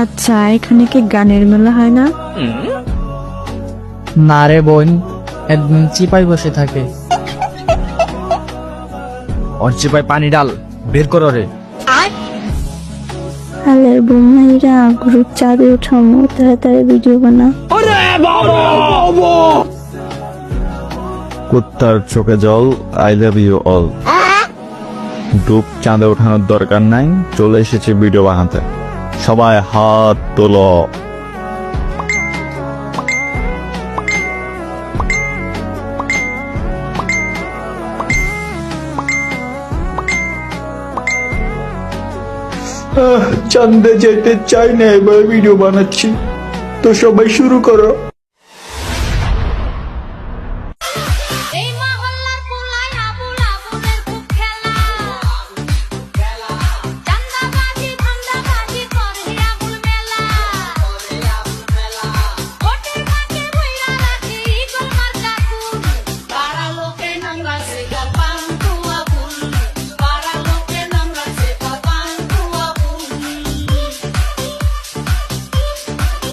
আচ্ছা, এখানে কি গানের মেলা হয় না? না রে বোন, একদম চিপাই বসে থাকে। ওর চিপায় পানি ডাল, বের করো রে। হালের বোমাইরা গ্রুপ চাঁদে উঠামো, তাড়াতাড়ি ভিডিও বানা। কুত্তার চোখে জল, আই লাভ ইউ অল। ডুব চাঁদে ওঠানোর দরকার নাই, চলে এসেছে ভিডিও বানাতে। সবাই হাত তোলো। চাঁদে যেতে চাই না, এবার ভিডিও বানাচ্ছি, তো সবাই শুরু করো।